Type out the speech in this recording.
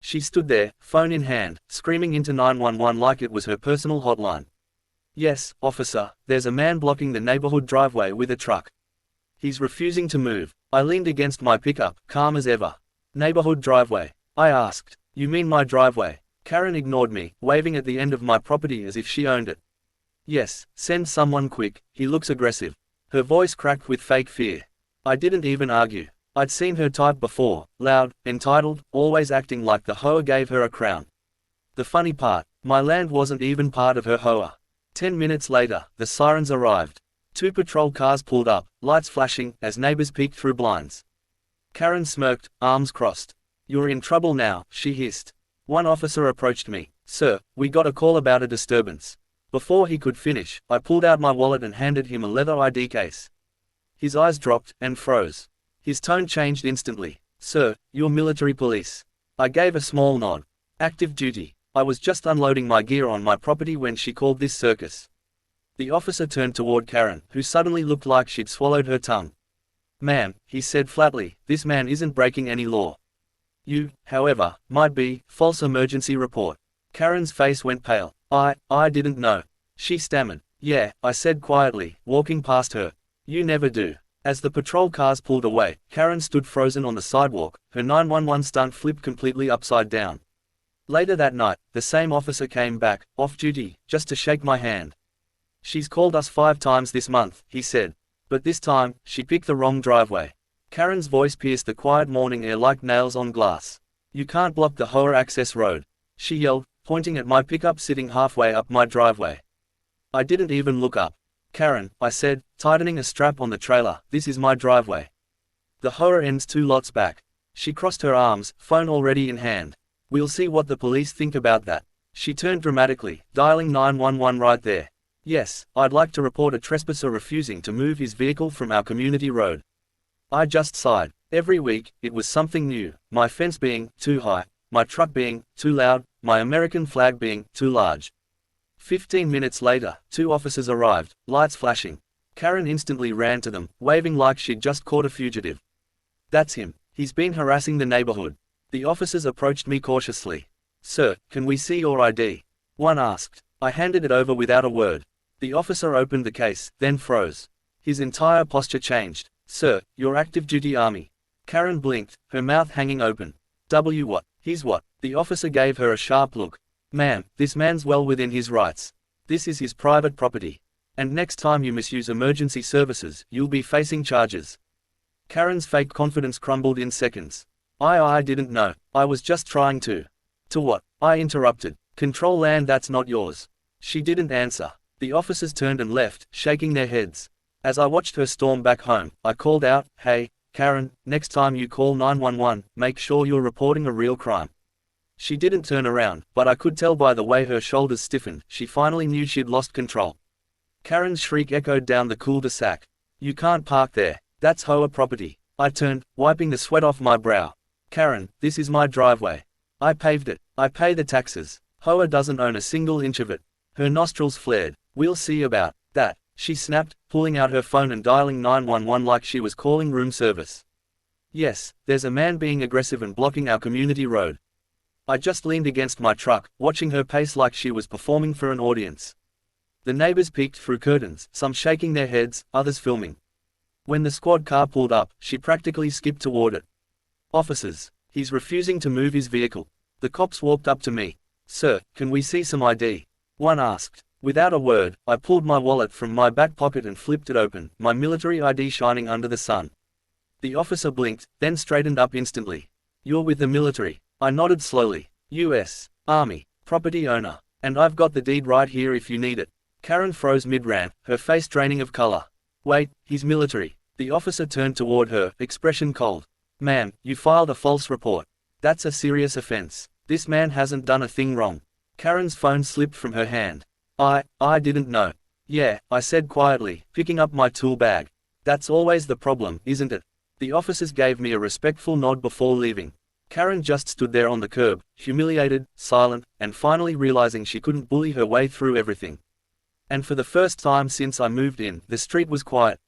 She stood there, phone in hand, screaming into 911 like it was her personal hotline. Yes, officer, there's a man blocking the neighborhood driveway with a truck. He's refusing to move. I leaned against my pickup, calm as ever. Neighborhood driveway. I asked. You mean my driveway? Karen ignored me, waving at the end of my property as if she owned it. Yes, send someone quick, he looks aggressive. Her voice cracked with fake fear. I didn't even argue. I'd seen her type before, loud, entitled, always acting like the HOA gave her a crown. The funny part, my land wasn't even part of her HOA. 10 minutes later, the sirens arrived. 2 patrol cars pulled up, lights flashing, as neighbors peeked through blinds. Karen smirked, arms crossed. You're in trouble now, she hissed. One officer approached me. Sir, we got a call about a disturbance. Before he could finish, I pulled out my wallet and handed him a leather ID case. His eyes dropped, and froze. His tone changed instantly. Sir, you're military police. I gave a small nod. Active duty. I was just unloading my gear on my property when she called this circus. The officer turned toward Karen, who suddenly looked like she'd swallowed her tongue. Ma'am, he said flatly, this man isn't breaking any law. You, however, might be. False emergency report. Karen's face went pale. I didn't know. She stammered. Yeah, I said quietly, walking past her. You never do. As the patrol cars pulled away, Karen stood frozen on the sidewalk, her 911 stunt flipped completely upside down. Later that night, the same officer came back, off duty, just to shake my hand. She's called us 5 times this month, he said. But this time, she picked the wrong driveway. Karen's voice pierced the quiet morning air like nails on glass. You can't block the HOA access road, she yelled, pointing at my pickup sitting halfway up my driveway. I didn't even look up. Karen, I said, tightening a strap on the trailer, this is my driveway. The HOA ends 2 lots back. She crossed her arms, phone already in hand. We'll see what the police think about that. She turned dramatically, dialing 911 right there. Yes, I'd like to report a trespasser refusing to move his vehicle from our community road. I just sighed. Every week, it was something new, my fence being too high, my truck being too loud, my American flag being too large. 15 minutes later, 2 officers arrived, lights flashing. Karen instantly ran to them, waving like she'd just caught a fugitive. That's him. He's been harassing the neighborhood. The officers approached me cautiously. Sir, can we see your ID? One asked. I handed it over without a word. The officer opened the case, then froze. His entire posture changed. Sir, you're active duty Army. Karen blinked, her mouth hanging open. What? He's what? The officer gave her a sharp look. Ma'am, this man's well within his rights. This is his private property. And next time you misuse emergency services, you'll be facing charges. Karen's fake confidence crumbled in seconds. I didn't know. I was just trying to. To what? I interrupted. Control land that's not yours. She didn't answer. The officers turned and left, shaking their heads. As I watched her storm back home, I called out, Hey, Karen, next time you call 911, make sure you're reporting a real crime. She didn't turn around, but I could tell by the way her shoulders stiffened, she finally knew she'd lost control. Karen's shriek echoed down the cul-de-sac. You can't park there. That's HOA property. I turned, wiping the sweat off my brow. Karen, this is my driveway. I paved it. I pay the taxes. HOA doesn't own a single inch of it. Her nostrils flared. We'll see about that, she snapped, pulling out her phone and dialing 911 like she was calling room service. Yes, there's a man being aggressive and blocking our community road. I just leaned against my truck, watching her pace like she was performing for an audience. The neighbors peeked through curtains, some shaking their heads, others filming. When the squad car pulled up, she practically skipped toward it. Officers. He's refusing to move his vehicle. The cops walked up to me. Sir, can we see some ID? One asked. Without a word, I pulled my wallet from my back pocket and flipped it open, my military ID shining under the sun. The officer blinked, then straightened up instantly. You're with the military. I nodded slowly. U.S. Army. Property owner. And I've got the deed right here if you need it. Karen froze mid-rant, her face draining of color. Wait, he's military. The officer turned toward her, expression cold. Ma'am, you filed a false report. That's a serious offense. This man hasn't done a thing wrong. Karen's phone slipped from her hand. I didn't know. Yeah, I said quietly, picking up my tool bag. That's always the problem, isn't it? The officers gave me a respectful nod before leaving. Karen just stood there on the curb, humiliated, silent, and finally realizing she couldn't bully her way through everything. And for the first time since I moved in, the street was quiet.